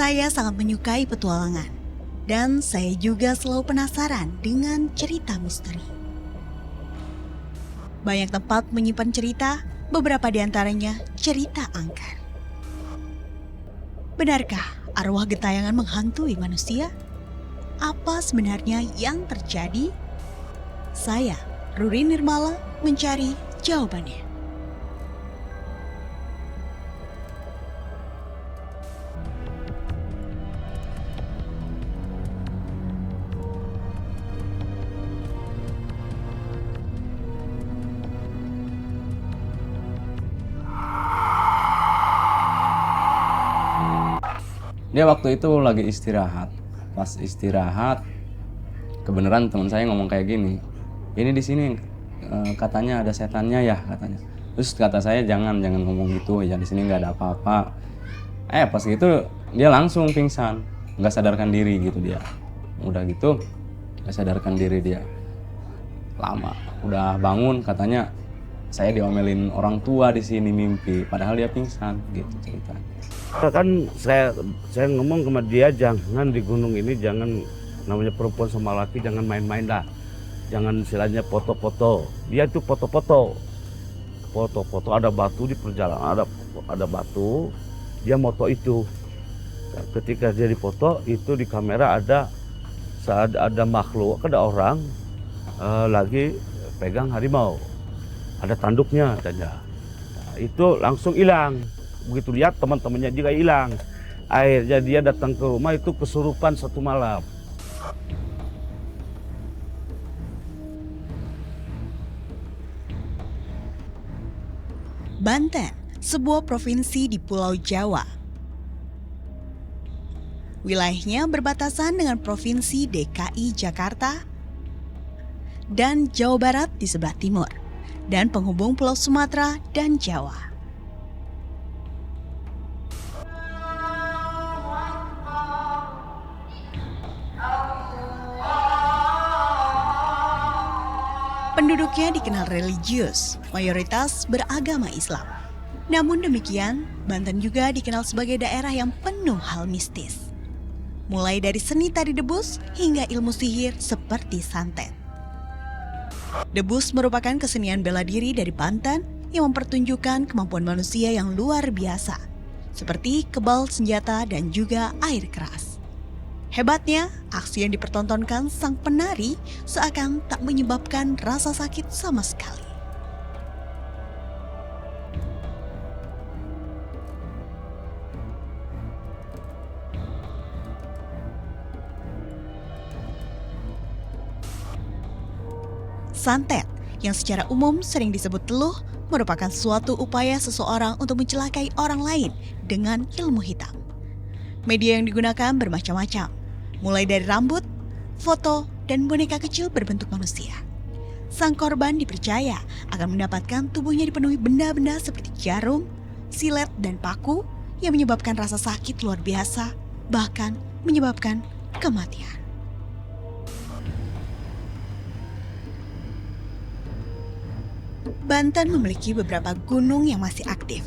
Saya sangat menyukai petualangan, dan saya juga selalu penasaran dengan cerita misteri. Banyak tempat menyimpan cerita, beberapa di antaranya cerita angker. Benarkah arwah gentayangan menghantui manusia? Apa sebenarnya yang terjadi? Saya, Ruri Nirmala, mencari jawabannya. Dia waktu itu lagi istirahat. Pas istirahat, kebenaran teman saya ngomong kayak gini. Ini di sini katanya ada setannya ya katanya. Terus kata saya jangan ngomong gitu ya, di sini nggak ada apa-apa. Pas gitu dia langsung pingsan, nggak sadarkan diri gitu dia. Udah gitu nggak sadarkan diri dia. Lama udah bangun katanya saya diomelin orang tua di sini mimpi, padahal dia pingsan gitu ceritanya. Kan saya ngomong sama dia, jangan di gunung ini, jangan, namanya perempuan sama laki jangan main-main lah, jangan istilahnya foto-foto. Dia itu foto-foto ada batu di perjalanan, ada batu, dia moto itu. Ketika dia dipoto itu di kamera ada makhluk, ada orang lagi pegang harimau, ada tanduknya katanya. Itu langsung hilang. Begitu lihat teman-temannya juga hilang. Akhirnya dia datang ke rumah itu kesurupan satu malam. Banten, sebuah provinsi di Pulau Jawa. Wilayahnya berbatasan dengan Provinsi DKI Jakarta dan Jawa Barat di sebelah timur, dan penghubung Pulau Sumatera dan Jawa. Penduduknya dikenal religius, mayoritas beragama Islam. Namun demikian, Banten juga dikenal sebagai daerah yang penuh hal mistis. Mulai dari seni tari debus hingga ilmu sihir seperti santet. Debus merupakan kesenian bela diri dari Banten yang mempertunjukkan kemampuan manusia yang luar biasa, seperti kebal senjata dan juga air keras. Hebatnya, aksi yang dipertontonkan sang penari seakan tak menyebabkan rasa sakit sama sekali. Santet, yang secara umum sering disebut teluh, merupakan suatu upaya seseorang untuk mencelakai orang lain dengan ilmu hitam. Media yang digunakan bermacam-macam, mulai dari rambut, foto, dan boneka kecil berbentuk manusia. Sang korban dipercaya akan mendapatkan tubuhnya dipenuhi benda-benda seperti jarum, silet, dan paku yang menyebabkan rasa sakit luar biasa, bahkan menyebabkan kematian. Banten memiliki beberapa gunung yang masih aktif,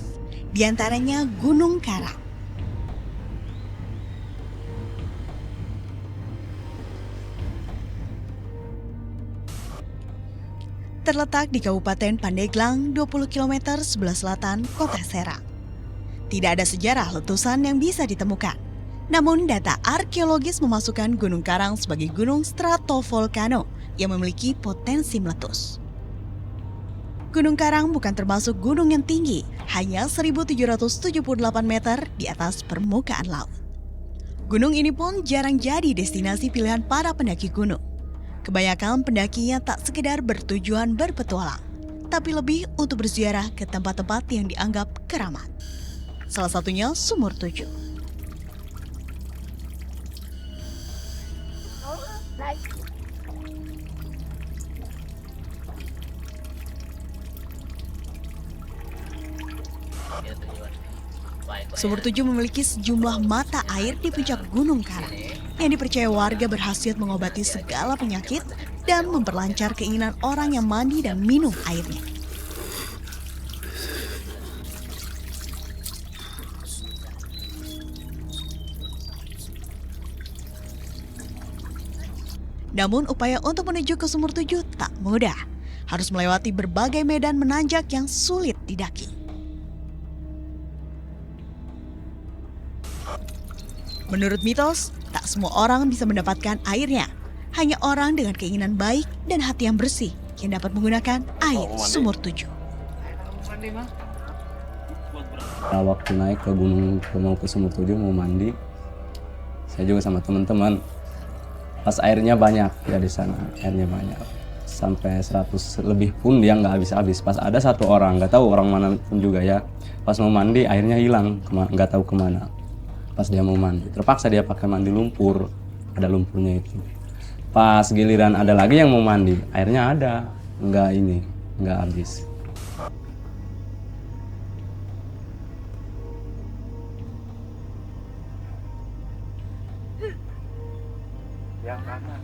di antaranya Gunung Karang. Terletak di Kabupaten Pandeglang, 20 km sebelah selatan Kota Serang. Tidak ada sejarah letusan yang bisa ditemukan. Namun data arkeologis memasukkan Gunung Karang sebagai gunung stratovolcano yang memiliki potensi meletus. Gunung Karang bukan termasuk gunung yang tinggi, hanya 1.778 meter di atas permukaan laut. Gunung ini pun jarang jadi destinasi pilihan para pendaki gunung. Kebanyakan pendakinya tak sekedar bertujuan berpetualang, tapi lebih untuk berziarah ke tempat-tempat yang dianggap keramat. Salah satunya Sumur Tujuh. Sumur Tujuh memiliki sejumlah mata air di puncak Gunung Karang yang dipercaya warga berkhasiat mengobati segala penyakit dan memperlancar keinginan orang yang mandi dan minum airnya. Namun upaya untuk menuju ke Sumur Tujuh tak mudah. Harus melewati berbagai medan menanjak yang sulit didaki. Menurut mitos, tak semua orang bisa mendapatkan airnya. Hanya orang dengan keinginan baik dan hati yang bersih yang dapat menggunakan air Sumur Tujuh. Waktu naik ke gunung mau ke Sumur Tujuh mau mandi, saya juga sama teman-teman. Pas airnya banyak ya di sana, airnya banyak. Sampai 100 lebih pun dia nggak habis-habis. Pas ada satu orang, nggak tahu orang mana pun juga ya. Pas mau mandi airnya hilang, nggak tahu kemana. Pas dia mau mandi, terpaksa dia pakai mandi lumpur, ada lumpurnya itu. Pas giliran ada lagi yang mau mandi, airnya ada, nggak habis. Yang kanan.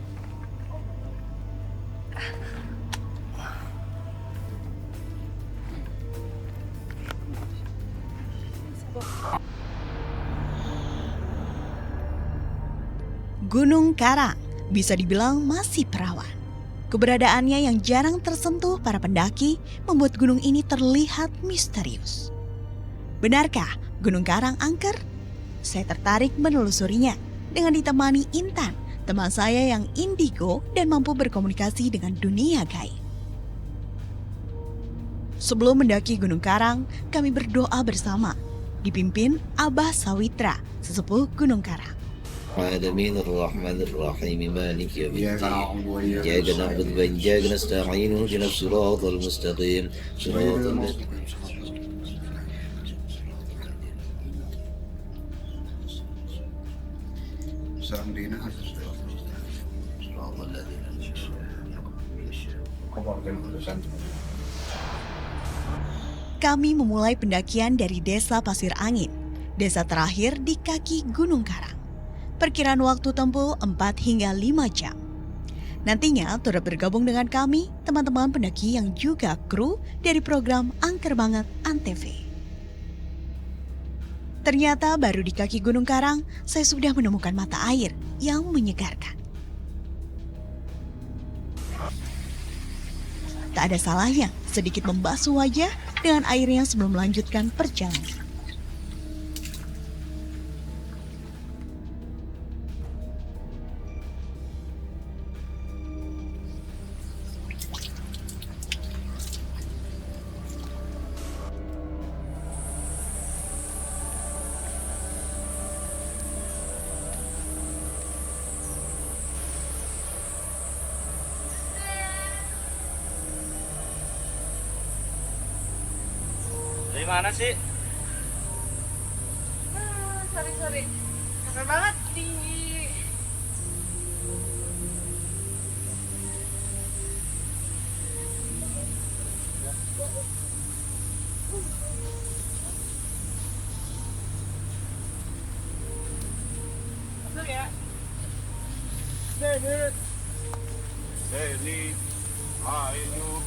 Gunung Karang bisa dibilang masih perawan. Keberadaannya yang jarang tersentuh para pendaki membuat gunung ini terlihat misterius. Benarkah Gunung Karang angker? Saya tertarik menelusurinya dengan ditemani Intan, teman saya yang indigo dan mampu berkomunikasi dengan dunia gaib. Sebelum mendaki Gunung Karang, kami berdoa bersama, dipimpin Abah Sawitra, sesepuh Gunung Karang. العالمين الرحمن الرحيم مالك يوم الدين إياك نعبد وإياك نستعين اهدنا الصراط المستقيم صراط الذين Kami memulai pendakian dari Desa Pasir Angin, desa terakhir di kaki Gunung Karang. Perkiraan waktu tempuh 4 hingga 5 jam. Nantinya turut bergabung dengan kami, teman-teman pendaki yang juga kru dari program Angker Banget Antv. Ternyata baru di kaki Gunung Karang, saya sudah menemukan mata air yang menyegarkan. Tak ada salahnya sedikit membasuh wajah dengan airnya sebelum melanjutkan perjalanan. Dari mana sih? Sorry. Capek banget tinggi. Masuk ya. Seli, ayo.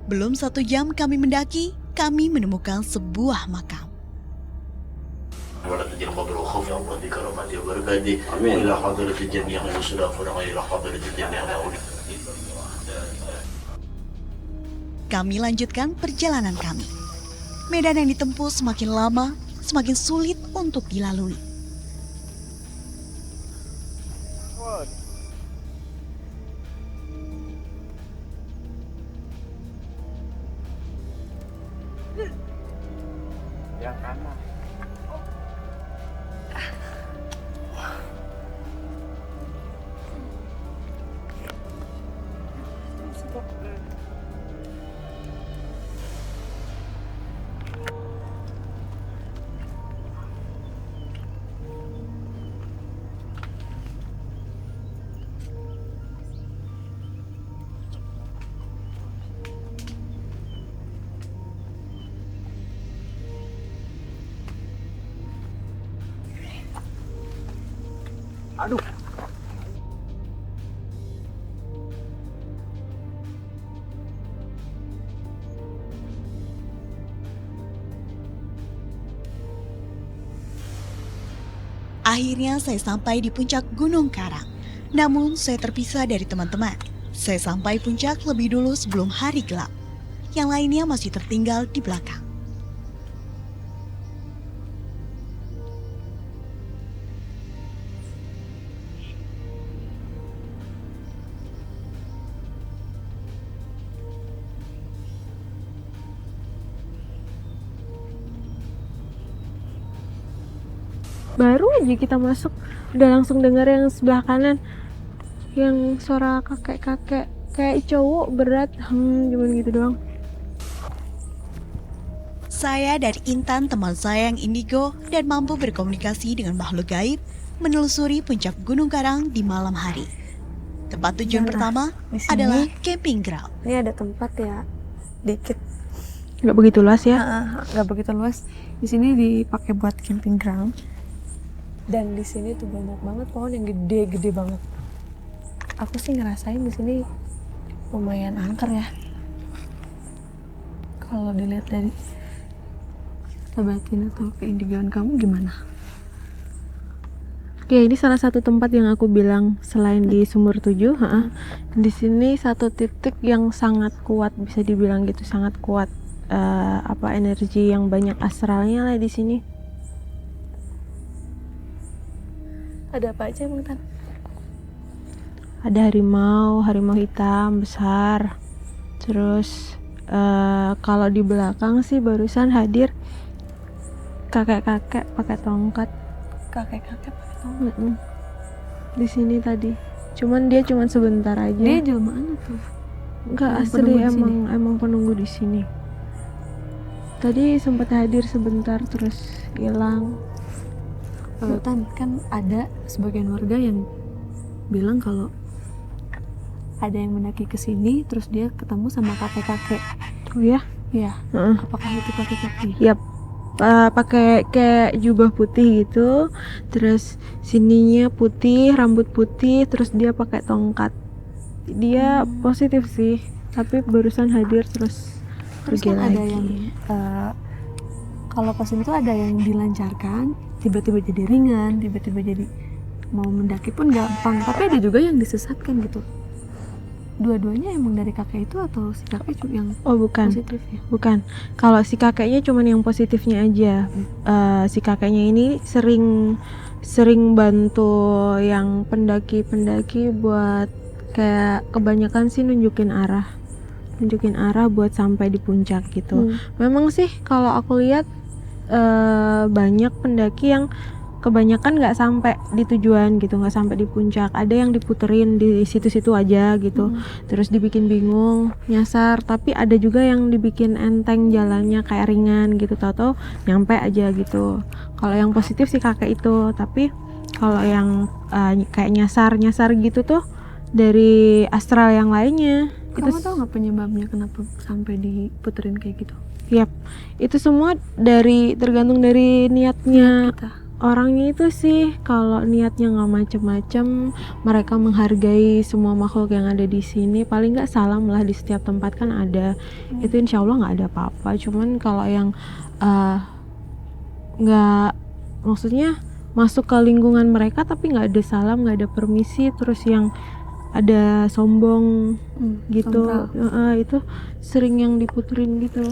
Belum 1 jam kami mendaki, kami menemukan sebuah makam. Ada terjadi المغفرة والخوف يا الله بكرامته وبركاته آمين. وإلى حضرة الجميع المسلمين وإلى حضرة الجميع الأولياء. Kami lanjutkan perjalanan kami. Medan yang ditempuh semakin lama, semakin sulit untuk dilalui. Yang kanan. Aduh. Akhirnya saya sampai di puncak Gunung Karang. Namun saya terpisah dari teman-teman. Saya sampai puncak lebih dulu sebelum hari gelap. Yang lainnya masih tertinggal di belakang. Baru aja kita masuk udah langsung dengar yang sebelah kanan yang suara kakek-kakek kayak cowok berat cuman gitu doang. Saya dari Intan, teman saya yang indigo dan mampu berkomunikasi dengan makhluk gaib, menelusuri puncak Gunung Karang di malam hari. Tempat tujuan pertama di sini adalah camping ground. Ini ada tempat ya dikit, nggak begitu luas ya, nggak begitu luas. Di sini dipakai buat camping ground. Dan di sini tuh banyak banget pohon yang gede-gede banget. Aku sih ngerasain di sini lumayan angker ya. Kalau dilihat dari batin atau keindigoan kamu gimana? Ya ini salah satu tempat yang aku bilang selain di Sumur 7, di sini satu titik yang sangat kuat, bisa dibilang gitu, sangat kuat energi yang banyak astralnya lah di sini. Ada apa aja Bang Tan? Ada harimau hitam besar. Terus kalau di belakang sih barusan hadir kakek-kakek pakai tongkat. Kakek-kakek pakai tongkat. Di sini tadi. Cuman dia cuman sebentar aja. Dia jelmaan tuh? Enggak, asli emang penunggu di sini. Tadi sempat hadir sebentar terus hilang. Tan, kan ada sebagian warga yang bilang kalau ada yang mendaki ke sini terus dia ketemu sama kakek-kakek. Oh ya? Iya. Apakah itu kakek-kakek? Yap. Pakai kayak jubah putih gitu, terus sininya putih, rambut putih, terus dia pakai tongkat. Dia positif sih, tapi barusan hadir terus pergi kan lagi. Ada yang kalau pas itu ada yang dilancarkan, tiba-tiba jadi ringan, tiba-tiba jadi mau mendaki pun gampang, tapi ada juga yang disesatkan gitu. Dua-duanya emang dari kakek itu atau si kakek cuma yang positif ya? Bukan. Kalau si kakeknya cuman yang positifnya aja. Si kakeknya ini sering bantu yang pendaki-pendaki buat kayak kebanyakan sih nunjukin arah buat sampai di puncak gitu. Memang sih kalau aku lihat banyak pendaki yang kebanyakan nggak sampai di tujuan gitu, nggak sampai di puncak. Ada yang diputerin di situ-situ aja gitu, terus dibikin bingung nyasar. Tapi ada juga yang dibikin enteng jalannya kayak ringan gitu, tau-tau nyampe aja gitu. Kalau yang positif sih kakek itu, tapi kalau yang kayak nyasar gitu tuh dari astral yang lainnya. Kamu tahu nggak penyebabnya kenapa sampai diputerin kayak gitu? Yap, itu semua tergantung dari niatnya Kita. orangnya itu sih. Kalau niatnya nggak macem-macem, mereka menghargai semua makhluk yang ada di sini. Paling nggak salam lah, di setiap tempat kan ada. Itu insya Allah nggak ada apa-apa. Cuman kalau yang nggak maksudnya masuk ke lingkungan mereka tapi nggak ada salam, nggak ada permisi, terus yang ada sombong gitu. sombral. Itu sering yang diputerin gitu.